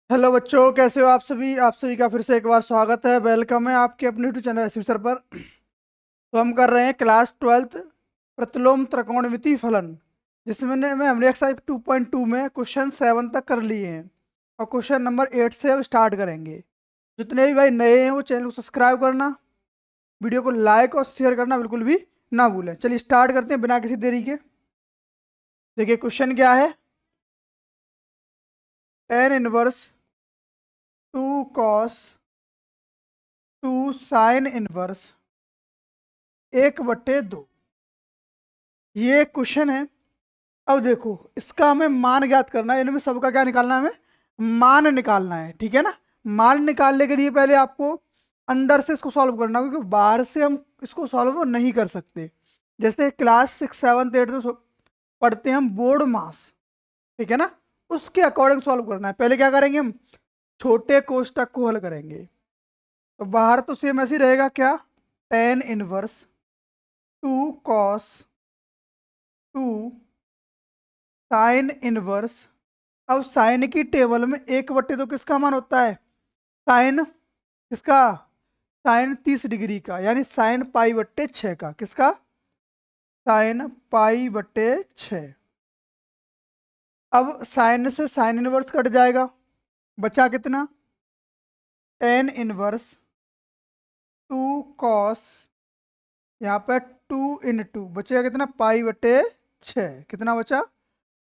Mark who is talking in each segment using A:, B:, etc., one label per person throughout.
A: Hello बच्चों, कैसे हो आप सभी का फिर से एक बार स्वागत है। वेलकम है आपके अपने यूट्यूब चैनल एसवी सर पर। तो हम कर रहे हैं क्लास 12th प्रतिलोम त्रिकोणमिति फलन, जिसमें हमने एक्सरसाइज 2.2 में क्वेश्चन 7 तक कर लिए हैं और क्वेश्चन नंबर 8 से अब स्टार्ट करेंगे। जितने भी भाई नए हैं वो चैनल को सब्सक्राइब करना, वीडियो को लाइक और शेयर करना बिल्कुल भी ना भूलें। चलिए स्टार्ट करते हैं बिना किसी देरी के। देखिए क्वेश्चन क्या है। Tan inverse 2 cos 2 sin inverse 1/2, ये क्वेश्चन है। अब देखो इसका हमें मान ज्ञात करना है, इनमें सबका क्या निकालना है, हमें मान निकालना है। ठीक है ना। मान निकालने के लिए पहले आपको अंदर से इसको सॉल्व करना होगा, क्योंकि बाहर से हम इसको सॉल्व नहीं कर सकते। जैसे क्लास 6 7 8 में पढ़ते हैं हम बोर्ड मास, ठीक है ना, उसके अकॉर्डिंग सॉल्व करना है। पहले क्या करेंगे, हम छोटे कोष्टक को हल करेंगे। तो बाहर तो सेम ऐसे ही रहेगा, क्या, ten inverse 2 cos 2 sine inverse. अब साइन की टेबल में 1/2 किसका मान होता है, साइन किसका, साइन 30 डिग्री का, यानी साइन पाई/6 का। किसका, साइन पाई/6। अब साइन से साइन इनवर्स कट जाएगा, बचा कितना, टेन इनवर्स 2 cos, यहाँ पे 2 × 2 बचेगा कितना, पाई/6। कितना बचा,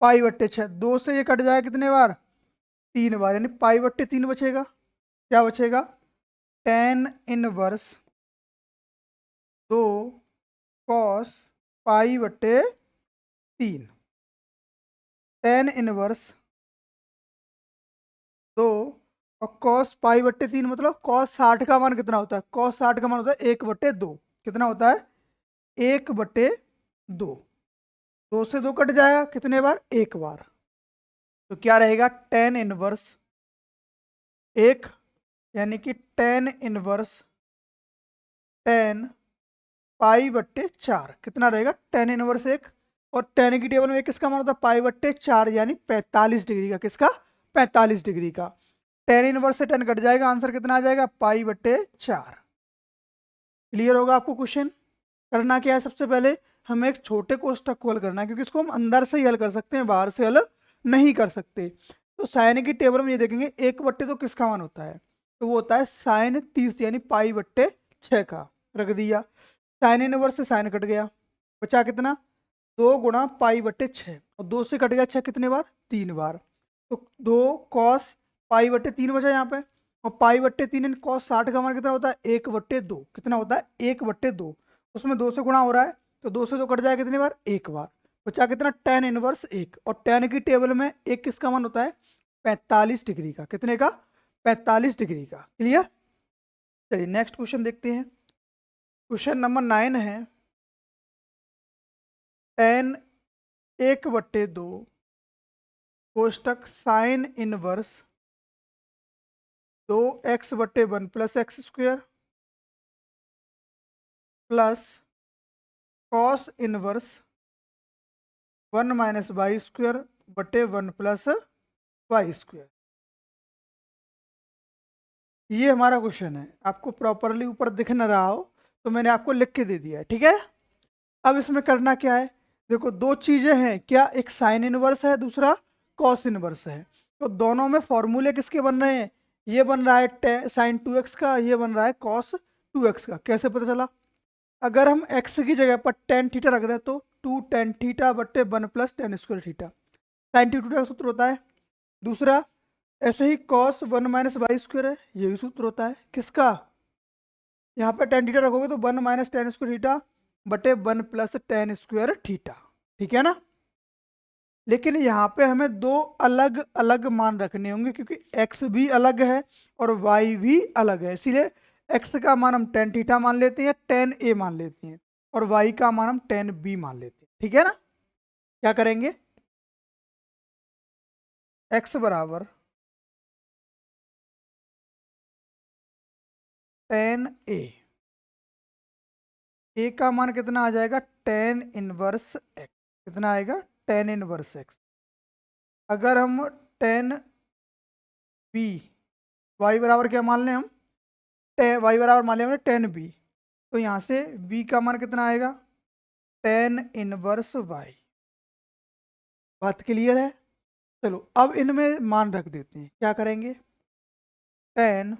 A: पाई/6। 2 से ये कट जाएगा कितने बार, 3 बार, यानी पाई/3 बचेगा। क्या बचेगा, टेन इनवर्स 2 cos पाई/3। टेन इनवर्स 2 और cos पाई/3 मतलब cos 60 का मान कितना होता है, cos 60 का मान होता है 1/2। कितना होता है, 1/2। 2 से 2 कट जाएगा कितने बार, 1 बार। तो क्या रहेगा, टेन इनवर्स 1, यानी कि टेन इनवर्स टेन पाई/4 कितना रहेगा, टेन इनवर्स 1। और टेन की टेबल में एक किसका मान होता है, पाई/4, यानी 45 डिग्री का। किसका, 45 डिग्री का। टेन इनवर्स से टेन कट जाएगा, आंसर कितना आ जाएगा, पाई/4। क्लियर होगा आपको क्वेश्चन। करना क्या है, सबसे पहले हमें एक छोटे कोष्टक को हल करना है, क्योंकि इसको हम अंदर से ही हल कर सकते हैं, बाहर से हल नहीं कर सकते। तो साइन की टेबल में ये देखेंगे 1/2 किसका मान होता है, तो वो होता है साइन 30, यानी पाई/6 का। रख दिया, साइन इनवर्स से साइन कट गया, बचा कितना, 2 × पाई/6। और 2 से कट गया 6 कितने बार, 3 बार। तो 2 cos पाई/3 बचा यहाँ पे। और पाई/3 cos 60 का मान कितना होता है, 1/2। कितना होता है, 1/2। उसमें 2 से गुणा हो रहा है, तो 2 से 2 कट जाए कितनी बार, 1 बार। बचा कितना, टेन इनवर्स 1। और टेन की टेबल में एक किसका मान होता है, 45 डिग्री का। कितने का, 45 डिग्री का। क्लियर। चलिए नेक्स्ट क्वेश्चन देखते हैं। क्वेश्चन नंबर 9 है, टेन 1/2 कोष्टक sine inverse 2x/1 + x² plus cos inverse 1 - y² + 1 + y²। ये हमारा क्वेश्चन है। आपको प्रॉपरली ऊपर दिख न रहा हो तो मैंने आपको लिख के दे दिया है, ठीक है। अब इसमें करना क्या है, देखो दो चीजें हैं, क्या, एक साइन इनवर्स है, दूसरा कॉस इनवर्स है। तो दोनों में फॉर्मूले किसके बन रहे हैं, ये बन रहा है साइन 2x का, ये बन रहा है कॉस 2x का। कैसे पता चला, अगर हम x की जगह पर टेन थीटा रख दें तो 2 tan θ/1 + tan² साइन टी का सूत्र होता है। दूसरा, ऐसे ही cos 1 - y² है, ये भी सूत्र होता है किसका, यहाँ पे tan थीटा रखोगे तो 1 - tan²θ/1 + tan²θ। ठीक है ना। लेकिन यहाँ पे हमें दो अलग अलग मान रखने होंगे, क्योंकि x भी अलग है और y भी अलग है। इसीलिए x का मान हम tan थीटा मान लेते हैं, tan a मान लेते हैं, और y का मान हम tan b मान लेते हैं। ठीक है ना। क्या करेंगे, x बराबर tan a का मान कितना आ जाएगा, tan इनवर्स x। कितना आएगा, tan इनवर्स x। अगर हम tan बी, वाई बराबर क्या मान लें हम, वाई बराबर मान लिया हमने 10b। तो यहाँ से b का मान कितना आएगा, 10 इनवर्स y। बात क्लियर है। चलो अब इनमें मान रख देते हैं, क्या करेंगे, 10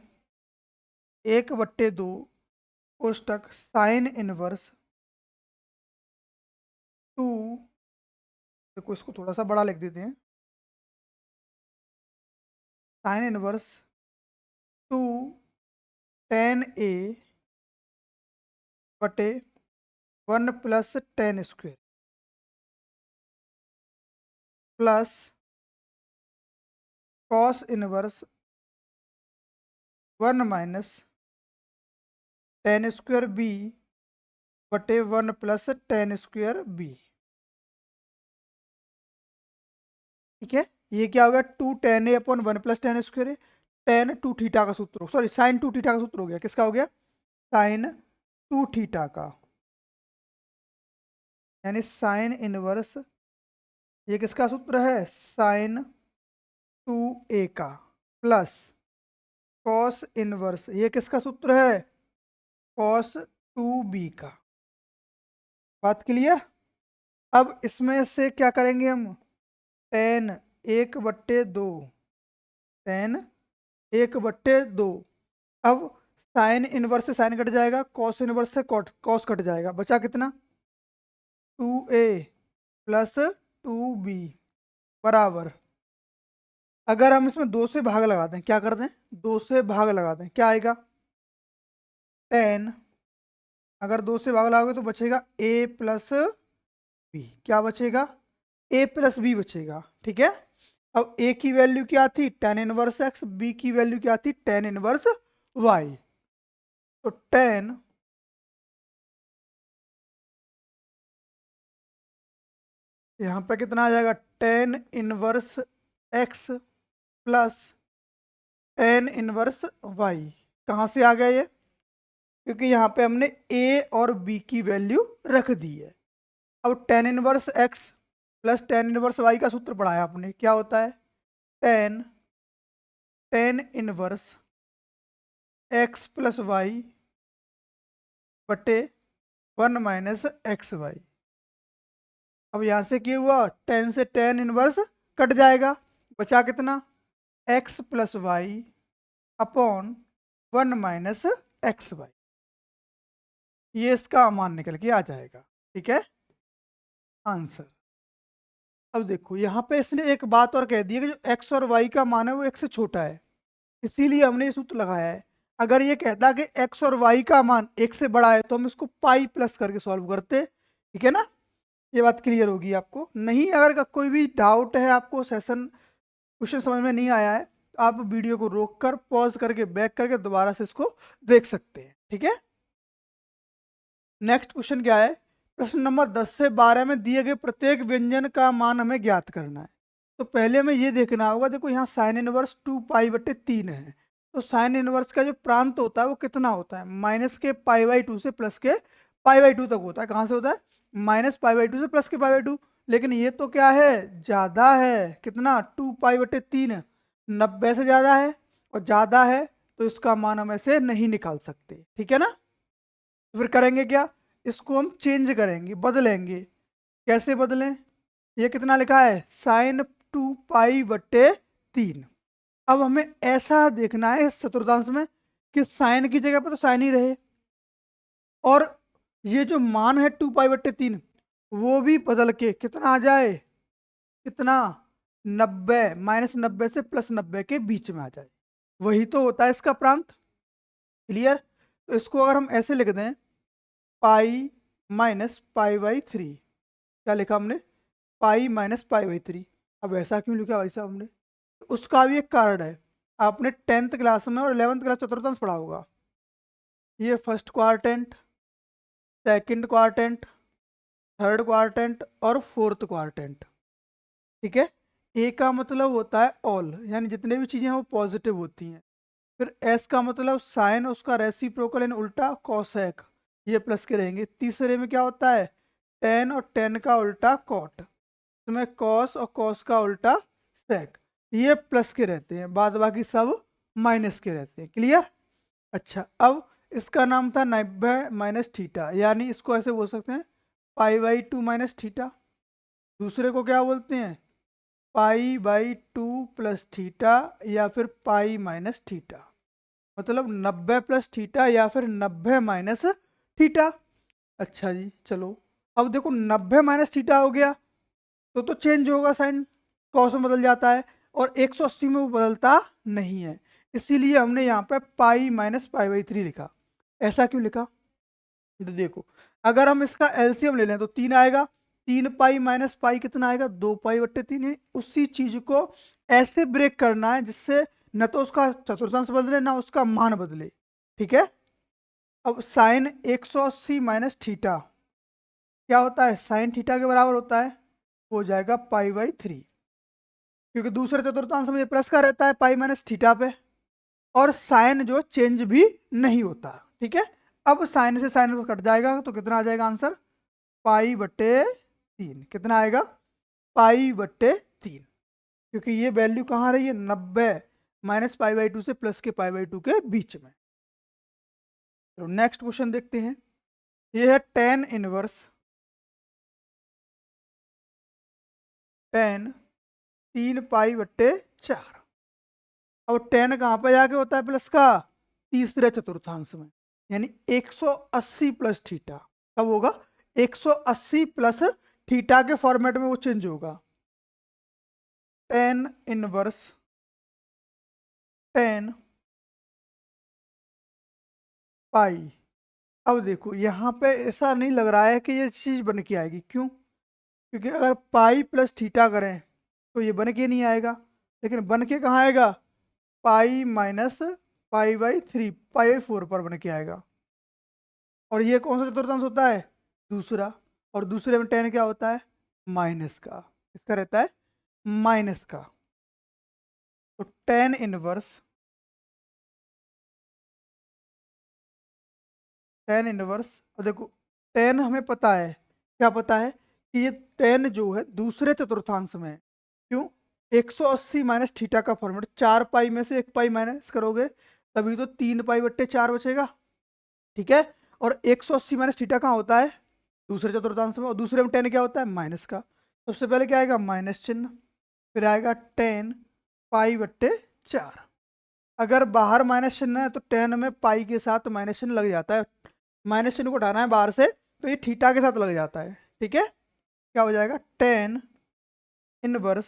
A: 1/2 कोष्टक साइन इनवर्स 2, देखो इसको थोड़ा सा बड़ा लिख देते हैं, साइन इनवर्स 2 10a बटे 1 + 10² प्लस कॉस इनवर्स 1 - 10² b बटे 1 + 10² b। ठीक है, ये क्या हो गया, 2 10a/1 + 10²। टेन टू थीटा का सूत्र, सॉरी साइन 2 थीटा का सूत्र हो गया, किसका हो गया, साइन 2 थीटा का, यानी साइन इनवर्स, ये किसका सूत्र है, साइन 2a का, प्लस कॉस इनवर्स, ये किसका सूत्र है, कॉस 2b का। बात क्लियर। अब इसमें से क्या करेंगे हम, 10 1/2, 10 1/2। अब साइन इनवर्स से साइन कट जाएगा, कॉस इनवर्स से कॉस कट जाएगा, बचा कितना, 2a + 2b बराबर, अगर हम इसमें 2 से भाग लगा दें, क्या कर दें, 2 से भाग लगा दें, क्या आएगा, 10, अगर 2 से भाग लगाओगे तो बचेगा a + b, क्या बचेगा, a + b बचेगा। ठीक है, अब a की वैल्यू क्या थी, 10 इनवर्स x, b की वैल्यू क्या थी, 10 इनवर्स y। तो 10 यहाँ पे कितना आ जाएगा, 10 inverse x plus 10 inverse y। कहाँ से आ गया ये, क्योंकि यहाँ पे हमने a और b की वैल्यू रख दी है। अब 10 inverse x plus 10 inverse y का सूत्र पढ़ाया आपने, क्या होता है, 10 + y बटे 1 - xy। अब यहाँ से क्या हुआ, 10 से 10 इनवर्स कट जाएगा, बचा कितना, x + y अपॉन 1 - xy, ये इसका मान निकल के आ जाएगा। ठीक है, आंसर। अब देखो यहाँ पे इसने एक बात और कह दी है कि जो x और y का मान है वो x से छोटा है, इसीलिए हमने ये सूत्र लगाया है। अगर ये कहता कि x और y का मान 1 से बड़ा है तो हम इसको पाई प्लस करके सॉल्व करते। ठीक है ना, ये बात क्लियर होगी आपको। नहीं, अगर कोई भी डाउट है आपको, सेशन क्वेश्चन समझ में नहीं आया है, तो आप वीडियो को रोक कर पॉज करके बैक करके दोबारा से इसको देख सकते हैं। ठीक है, नेक्स्ट क्वेश्चन क्या है, प्रश्न नंबर 10 से 12 में दिए गए प्रत्येक व्यंजन का मान हमें ज्ञात करना है। तो पहले हमें ये देखना होगा, देखो यहाँ साइन इनवर्स 2π/3 है, तो साइन इनवर्स का जो प्रांत होता है वो कितना होता है, माइनस के π/2 से प्लस के π/2 तक होता है। कहाँ से होता है, -π/2 से प्लस के π/2। लेकिन ये तो क्या है, ज़्यादा है, कितना, 2π/3, 90 से ज़्यादा है, और ज़्यादा है तो इसका मान हम ऐसे नहीं निकाल सकते। ठीक है ना, तो फिर करेंगे क्या, इसको हम चेंज करेंगे, बदलेंगे। कैसे बदलें, ये कितना लिखा है, साइन 2π/3। अब हमें ऐसा देखना है इस चतुर्थांश में कि साइन की जगह पर तो साइन ही रहे, और ये जो मान है 2π/3 वो भी बदल के कितना आ जाए, कितना, 90, -90 से +90 के बीच में आ जाए, वही तो होता है इसका प्रांत। क्लियर, तो इसको अगर हम ऐसे लिख दें, पाई माइनस π/3, क्या लिखा हमने, पाई माइनस π/3। अब ऐसा क्यों लिखा भाई साहब हमने, तो उसका भी एक कारण है। आपने 10th क्लास में और 11th क्लास चतुर्थांश पढ़ा होगा, ये first quadrant, second quadrant, third quadrant और फोर्थ क्वार्टेंट। ठीक है, ए का मतलब होता है ऑल, यानी जितने भी चीज़ें हैं वो पॉजिटिव होती हैं। फिर एस का मतलब साइन, उसका रेसिप्रोकल यानी उल्टा कॉसेक, ये प्लस के रहेंगे। तीसरे में क्या होता है, टेन, और टेन का उल्टा कॉट, इसमें कॉस और कॉस का उल्टा सेक, ये प्लस के रहते हैं, बाद बाकी सब माइनस के रहते हैं। क्लियर? अच्छा, अब इसका नाम था 90 माइनस थीटा, यानी इसको ऐसे बोल सकते हैं π/2 माइनस थीटा। दूसरे को क्या बोलते हैं? π/2 प्लस थीटा या फिर पाई माइनस थीटा, मतलब 90 प्लस थीटा या फिर 90 माइनस थीटा। अच्छा जी, चलो अब देखो 90 माइनस थीटा हो गया तो चेंज होगा साइन, कॉस में बदल जाता है, और 180 में वो बदलता नहीं है, इसीलिए हमने यहाँ पे पाई माइनस π/3 लिखा। ऐसा क्यों लिखा? तो देखो, अगर हम इसका एलसीएम ले लें तो 3 आएगा, 3 पाई माइनस पाई कितना आएगा? 2 पाई बट्टे 3 है। उसी चीज को ऐसे ब्रेक करना है जिससे न तो उसका चतुर्थांश बदले ना उसका मान बदले। ठीक है, अब साइन 180 माइनस थीटा क्या होता है? साइन थीटा के बराबर होता है, हो जाएगा π/3, क्योंकि दूसरे चतुर्थांश में प्लस का रहता है पाई माइनस थीटा पे, और साइन जो चेंज भी नहीं होता। ठीक है, अब साइन से साइन कट जाएगा तो कितना आ जाएगा आंसर? π/3। कितना आएगा? π/3, क्योंकि ये वैल्यू कहाँ रही है? 90 माइनस π/2 से प्लस के π/2 के बीच में। तो नेक्स्ट क्वेश्चन देखते हैं, ये है tan इनवर्स 3π/4। अब tan कहाँ पे जाके होता है प्लस का? तीसरे चतुर्थांश में, यानी 180 प्लस थीटा। कब होगा? 180 प्लस थीटा के फॉर्मेट में वो चेंज होगा। tan इनवर्स tan पाई। अब देखो यहाँ पे ऐसा नहीं लग रहा है कि ये चीज बन के आएगी। क्यों? क्योंकि अगर पाई प्लस थीटा करें तो ये बन के नहीं आएगा, लेकिन बन के कहाँ आएगा? पाई माइनस π/3, π/4 पर बन के आएगा। और ये कौन सा चतुर्थांश होता है? दूसरा, और दूसरे में tan क्या होता है? माइनस का। इसका रहता है माइनस का। तो tan इनवर्स और देखो tan हमें पता है, क्या पता है? कि ये tan जो है दूसरे चतुर्थांश में है। क्यों? 180 माइनस थीटा का फॉर्मेट, 4 पाई में से 1 पाई माइनस करोगे तभी तो 3π/4 बचेगा। ठीक है, और 180 माइनस थीटा कहाँ होता है? दूसरे चतुर्थांश में, और दूसरे में tan क्या होता है? माइनस का। सबसे पहले क्या आएगा? माइनस चिन्ह, फिर आएगा tan π/4। अगर बाहर माइनस चिन्ह है तो tan में पाई के साथ माइनस चिन्ह लग जाता है, माइनस चिन्ह को हटाना है बाहर से तो ये थीटा के साथ लग जाता है। ठीक है, क्या हो जाएगा? tan इनवर्स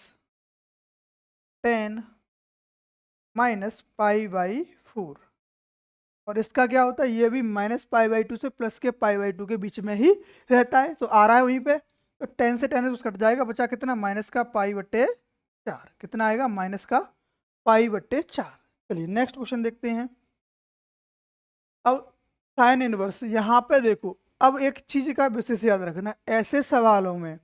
A: tan माइनस π/4, और इसका क्या होता है? ये भी माइनस π/2 से प्लस के π/2 के बीच में ही रहता है, तो आ रहा है वहीं पे। तो tan से tan कट जाएगा, बचा कितना? माइनस का π/4। कितना आएगा? माइनस का π/4। चलिए नेक्स्ट क्वेश्चन देखते हैं। अब साइन इनवर्स, यहाँ पे देखो, अब एक चीज का विशेष याद रखना, ऐसे सवालों में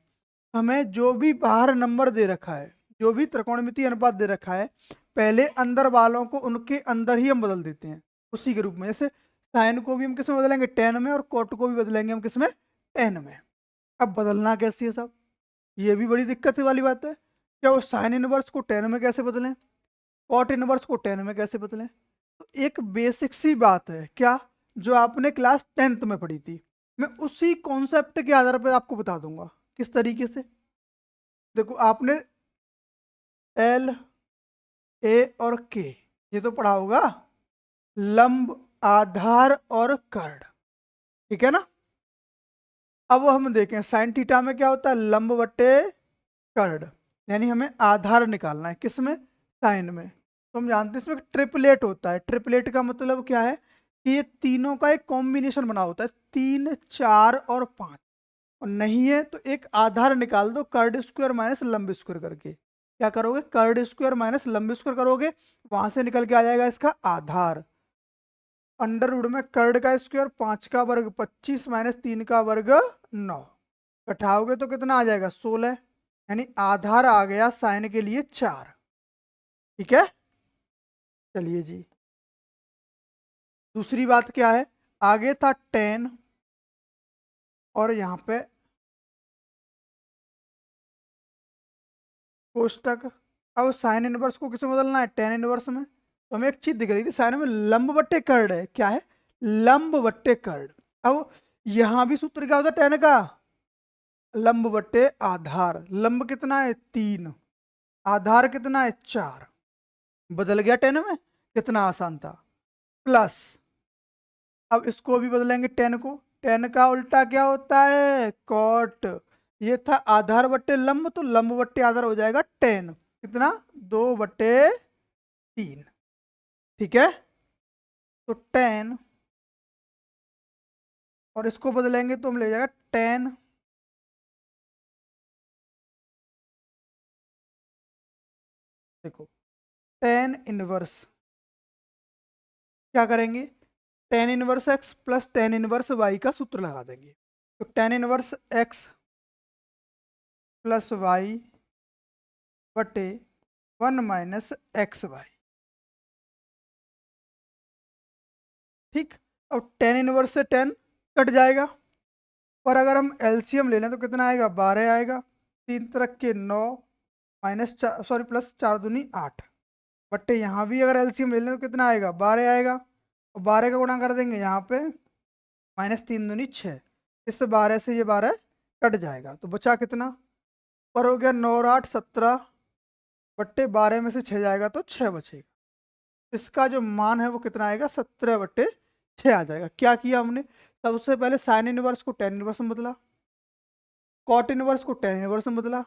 A: हमें जो भी बाहर नंबर दे रखा है, जो भी त्रिकोणमितीय अनुपात दे रखा है, पहले अंदर वालों को उनके अंदर ही हम बदल देते हैं उसी के रूप में। जैसे साइन को भी हम किस में बदलेंगे? tan में, और कोट को भी बदलेंगे हम किस में? tan में। अब बदलना कैसे है सब? ये भी बड़ी दिक्कत वाली बात है। क्या वो साइन इनवर्स को tan में कैसे बदलें, कॉट इनवर्स को tan में कैसे बदलें? तो एक बेसिक सी बात है, क्या? जो आपने क्लास 10th में पढ़ी थी, मैं उसी कॉन्सेप्ट के आधार पर आपको बता दूंगा किस तरीके से। देखो, आपने एल, ए और के ये तो पढ़ा होगा, लंब, आधार और कर्ण। ठीक है ना? अब हम देखें साइन थीटा में क्या होता है? लंब बटे कर्ण, यानी हमें आधार निकालना है किसमें? साइन में। तो हम जानते हैं इसमें ट्रिपलेट होता है। ट्रिपलेट का मतलब क्या है? कि ये तीनों का एक कॉम्बिनेशन बना होता है, 3, 4 और 5। और नहीं है तो एक आधार निकाल दो, कर्ण स्क्वायर माइनस लंब स्क्वायर करके। क्या करोगे? कर्ण स्क्वायर माइनस लंब स्क्वायर करोगे, वहां से निकल के आ जाएगा इसका आधार। अंडर रूट में कर्ण का स्क्वायर 5 का वर्ग 25 माइनस 3 का वर्ग 9, घटाओगे तो कितना आ जाएगा? 16, यानी आधार आ गया साइन के लिए 4। ठीक है, चलिए जी, दूसरी बात क्या है? आगे था tan, और यहाँ पे कोष्टक, अब साइन इनवर्स को किसमें बदलना है, टेन इनवर्स में। तो हमें एक चीज दिख रही थी साइन में, लंब बट्टे कर्ड है, क्या है, लंब बट्टे कर्ड। अब यहां भी सूत्र क्या होता है टेन का, लंब बट्टे आधार। लंब कितना है 3, आधार कितना है 4, बदल गया टेन में, कितना आसान था। प्लस अब इसको भी बदलेंगे टेन को, टेन का उल्टा क्या होता है कॉट। ये था आधार बट्टे लंब, तो लंब बट्टे आधार हो जाएगा टेन, कितना 2/3। ठीक है, तो टेन, और इसको बदलेंगे तो हम ले जाएगा टेन, देखो टेन इनवर्स, क्या करेंगे, tan inverse X plus tan inverse Y का सूत्र लगा देंगे। तो tan inverse X plus Y बटे 1 - XY। ठीक, अब टेन इनवर्स से टेन कट जाएगा, पर अगर हम एलसीएम ले लें तो कितना आएगा 12 आएगा, 3 × 9 सॉरी प्लस 4×2 = 8, बट्टे यहाँ भी अगर एलसीएम ले लें तो कितना आएगा 12 आएगा, और 12 का गुणा कर देंगे यहाँ पे, -3×2 = 6, इससे 12 से ये 12 कट जाएगा, तो बचा कितना, पर हो गया 9 और 8 17, बट्टे 12 में से 6 जाएगा तो 6 बचेगा। इसका जो मान है वो कितना आएगा 17/6 आ जाएगा। क्या किया हमने, सबसे पहले साइन इनवर्स को टेन इनवर्स में बदला, कॉट इनवर्स को टेन इनवर्स में बदला।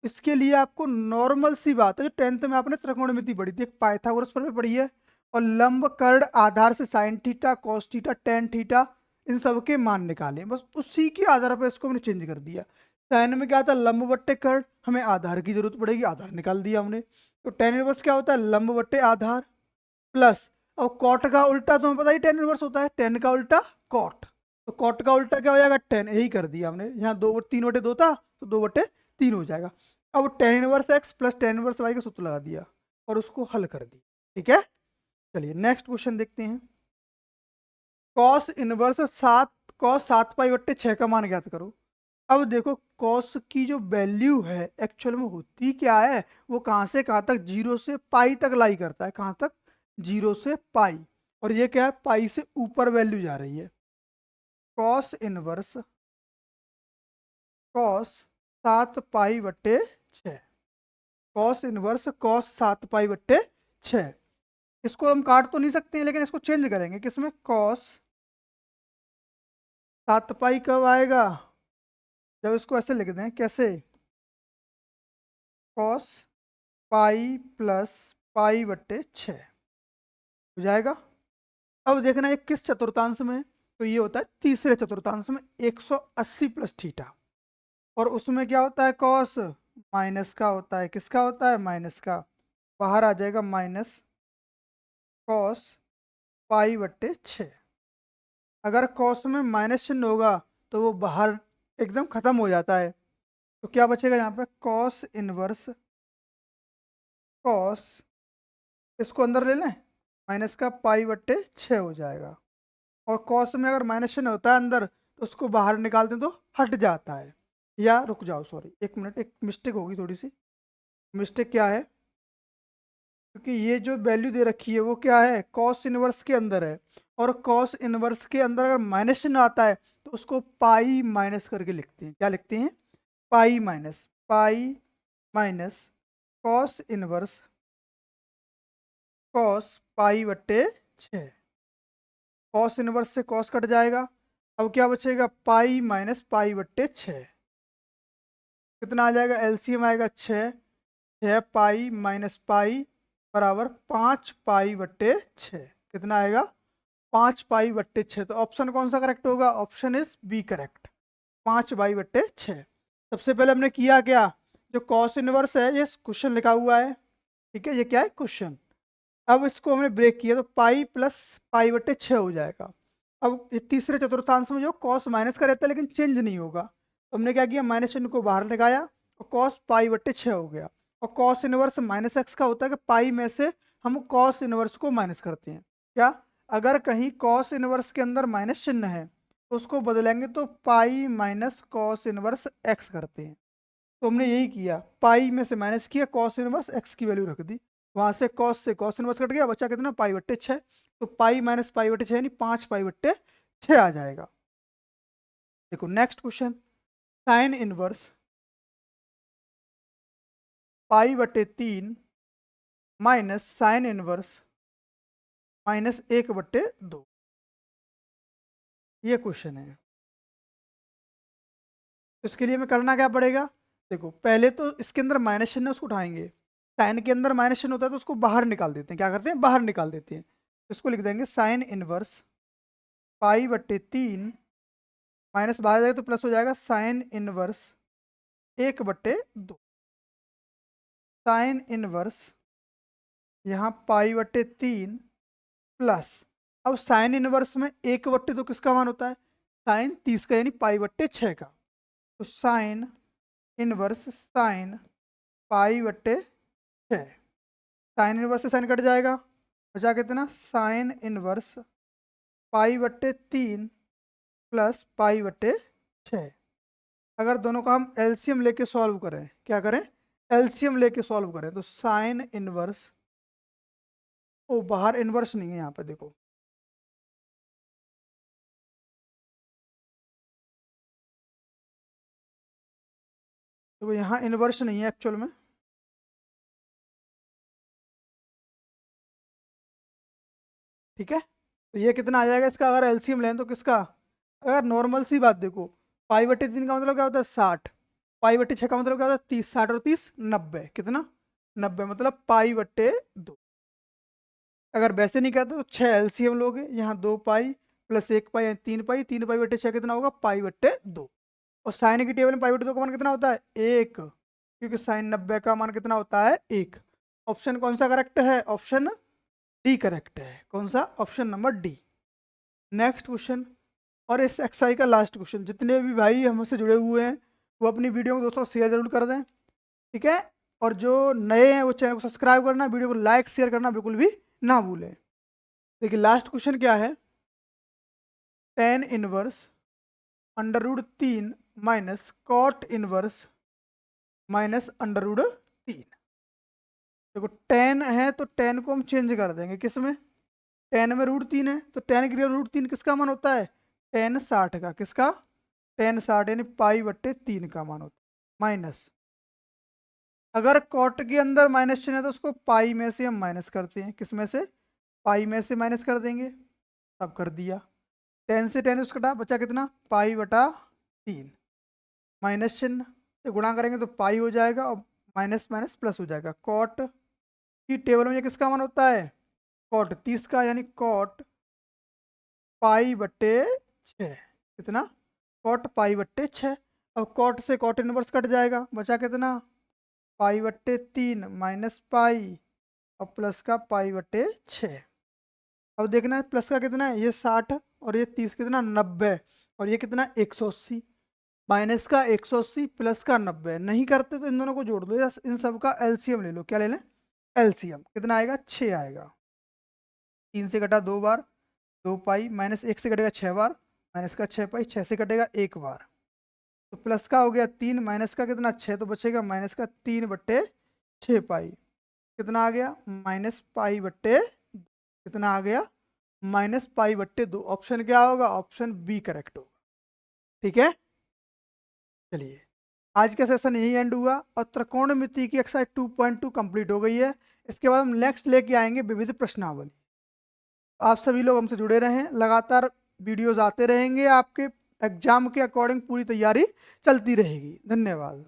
A: इसके लिए आपको नॉर्मल सी बात है, जो 10th में आपने त्रिकोणमिति पढ़ी थी, एक पाइथागोरस पर पढ़ी है, और लंब कर्ड आधार से sine theta cos theta tan theta इन सब के मान निकाले, बस उसी के आधार पर इसको हमने चेंज कर दिया। साइन में क्या था लंब बट्टे कर्ड, हमें आधार की जरूरत पड़ेगी, आधार निकाल दिया हमने। तो टेन इनवर्स क्या होता है लंब बट्टे आधार, प्लस और कॉट का उल्टा तुम्हें पता ही टेन इनवर्स होता है, टेन का उल्टा कॉट, तो कॉट का उल्टा क्या हो जाएगा टेन, यही कर दिया हमने, यहाँ 3/2 था तो 2/3 हो जाएगा। अब tan inverse X plus tan inverse Y का सूत्र लगा दिया और उसको हल कर दिया। ठीक है, चलिए नेक्स्ट क्वेश्चन देखते हैं। कॉस इनवर्स 7 का मान ज्ञात करो। अब देखो कॉस की जो वैल्यू है एक्चुअल में होती क्या है, वो कहाँ से कहाँ तक, 0 से पाई तक लाई करता है, कहाँ तक 0 से पाई, और ये क्या है पाई से ऊपर वैल्यू जा रही है। कॉस इनवर्स कॉस 7 पाई/6, कॉस इनवर्स कॉस 7 पाई/6। इसको हम काट तो नहीं सकते हैं, लेकिन इसको चेंज करेंगे किसमें, कॉस 7 पाई कब आएगा, जब इसको ऐसे लिख दें, कैसे, कॉस पाई प्लस पाई/6 हो जाएगा। अब देखना ये किस चतुर्थांश में है, तो ये होता है तीसरे चतुर्थांश में, 180 प्लस थीटा, और उसमें क्या होता है कॉस माइनस का होता है, किसका होता है माइनस का, बाहर आ जाएगा माइनस कॉस पाई/6। अगर कॉस में माइनस चिन्ह होगा तो वो बाहर एकदम खत्म हो जाता है, तो क्या बचेगा यहाँ पे कॉस इनवर्स कॉस, इसको अंदर ले लें, माइनस का पाई/6 हो जाएगा, और कॉस में अगर माइनस चिन्ह होता है अंदर तो उसको बाहर निकाल दें तो हट जाता है। या रुक जाओ, सॉरी एक मिनट, एक मिस्टेक होगी थोड़ी सी। मिस्टेक क्या है, क्योंकि ये जो वैल्यू दे रखी है वो क्या है कॉस इनवर्स के अंदर है, और कॉस इनवर्स के अंदर अगर माइनस चिन्ह आता है तो उसको पाई माइनस करके लिखते हैं, क्या लिखते हैं pi minus cos inverse cos पाई/6। कॉस इनवर्स से कॉस कट जाएगा, अब क्या बचेगा पाई माइनस पाई/6, कितना आ जाएगा एलसीएम आएगा 6, 6 पाई माइनस पाई बराबर 5 पाई/6, कितना आएगा 5 पाई/6। तो ऑप्शन कौन सा करेक्ट होगा, ऑप्शन इज बी करेक्ट, 5 पाई/6। सबसे पहले हमने किया क्या, जो कॉस इनवर्स है ये क्वेश्चन लिखा हुआ है, ठीक है, ये क्या है क्वेश्चन, अब इसको हमने ब्रेक किया तो पाई प्लस पाई/6 हो जाएगा। अब ये तीसरे चतुर्थांश में जो कॉस माइनस का रहता है लेकिन चेंज नहीं होगा, तो हमने क्या किया माइनस चिन्ह को बाहर निकाला और कॉस पाई/6 हो गया। और कॉस इनवर्स माइनस एक्स का होता है कि पाई में से हम कॉस इनवर्स को माइनस करते हैं, क्या, अगर कहीं कॉस इनवर्स के अंदर माइनस चिन्ह है तो उसको बदलेंगे तो पाई माइनस कॉस इनवर्स एक्स करते हैं। तो हमने यही किया, पाई में से माइनस किया, कॉस इनवर्स एक्स की वैल्यू रख दी, वहां से कॉस इनवर्स कट गया, बचा कितना पाई बट्टे 6। तो पाई माइनस पाई बट्टे 6 यानी 5 पाई बट्टे 6 आ जाएगा। देखो नेक्स्ट क्वेश्चन, साइन इनवर्स पाई बट्टे 3 माइनस साइन इनवर्स माइनस 1/2, ये क्वेश्चन है। तो इसके लिए हमें करना क्या पड़ेगा, देखो पहले तो इसके अंदर माइनस चिन्ह है उसको उठाएंगे, साइन के अंदर माइनस चिन्ह होता है तो उसको बाहर निकाल देते हैं, क्या करते हैं बाहर निकाल देते हैं। तो इसको लिख देंगे साइन इनवर्स पाई बट्टे 3 माइनस बाहर जाएगा तो प्लस हो जाएगा साइन इनवर्स 1/2, साइन इनवर्स यहाँ पाई बट्टे 3 प्लस, अब साइन इनवर्स में 1/2 किसका मान होता है, साइन 30 का यानी पाई बट्टे 6 का। तो साइन इनवर्स साइन पाई बट्टे 6, साइन इनवर्स से साइन कट जाएगा, बचा कितना साइन इनवर्स पाई बट्टे 3 प्लस पाई बट्टे 6। अगर दोनों का हम एलसीएम लेके सॉल्व करें, क्या करें एलसीएम लेके सॉल्व करें, तो साइन इनवर्स, ओ बाहर इनवर्स नहीं है यहाँ पे देखो, तो यहाँ इनवर्स नहीं है एक्चुअल में, ठीक है। तो ये कितना आ जाएगा इसका, अगर एलसीएम लें तो किसका, अगर नॉर्मल सी बात देखो, पाई बट्टे 3 का मतलब क्या होता है 60, पाई बट्टे 6 का मतलब क्या होता है 30, 60 और 30 90, कितना 90, मतलब पाई बट्टे 2। अगर वैसे नहीं कहते तो 6 एलसीएम लोगे, यहाँ 2 पाई प्लस 1 पाई, 3 पाई, 3 पाई बट्टे 6 कितना होगा पाई बट्टे 2। और साइन की टेबल में पाई बट्टे 2 का मान कितना होता है 1, क्योंकि साइन 90 का मान कितना होता है 1। ऑप्शन कौन सा करेक्ट है, ऑप्शन डी करेक्ट है, कौन सा, option number D. Next question, और इस एक्सरसाइज का लास्ट क्वेश्चन, जितने भी भाई हमसे जुड़े हुए हैं वो अपनी वीडियो को दोस्तों शेयर जरूर कर दें, ठीक है। और जो नए हैं वो चैनल को सब्सक्राइब करना, वीडियो को लाइक शेयर करना बिल्कुल भी ना भूलें। देखिए लास्ट क्वेश्चन क्या है, tan inverse √3 minus cot inverse minus √3। देखो टेन है तो टेन को हम चेंज कर देंगे किस में, टेन में √3 है तो टेन की √3 किसका मान होता है, टेन 60 का, किसका टेन 60 यानी पाई बट्टे 3 का मान होता है, माइनस, अगर कॉट के अंदर माइनस चिन्ह है तो उसको पाई में से हम माइनस करते हैं, किस में से पाई में से माइनस कर देंगे, अब कर दिया, टेन से टेन कटा, बचा कितना पाई बटा 3, माइनस चिन्ह से गुणा करेंगे तो पाई हो जाएगा और माइनस माइनस प्लस हो जाएगा। कॉट की टेबल में ये किसका मान होता है कॉट 30 का, यानी कॉट पाई बट्टे 6, कितना कॉट पाई बट्टे 6। अब कॉट से कॉट इनवर्स कट जाएगा, बचा कितना पाई बट्टे 3 माइनस पाई और प्लस का पाई बट्टे 6। अब देखना है प्लस का कितना है, ये 60 और ये 30 कितना 90, और ये कितना 180, माइनस का 180 प्लस का 90, नहीं करते तो इन दोनों को जोड़ दो या इन सब का एलसीएम ले लो, क्या ले लें एलसीएम, कितना आएगा 6 आएगा, 3 से कटा 2 बार 2 पाई, माइनस 1 से कटेगा 6 बार, माइनस का 6 पाई, 6 से कटेगा 1 बार, तो प्लस का हो गया 3, माइनस का कितना 6, तो बचेगा माइनस का 3 बट्टे 6 पाई, कितना आ गया माइनस पाई बट्टे, कितना आ गया माइनस पाई बट्टे 2। ऑप्शन क्या होगा, ऑप्शन बी करेक्ट होगा, ठीक है। चलिए आज का सेशन यही एंड हुआ और त्रिकोणमिति की एक्सरसाइज 2.2 कंप्लीट हो गई है। इसके बाद हम नेक्स्ट लेके आएंगे विविध प्रश्नावली। आप सभी लोग हमसे जुड़े रहें, लगातार वीडियोज आते रहेंगे, आपके एग्जाम के अकॉर्डिंग पूरी तैयारी चलती रहेगी। धन्यवाद।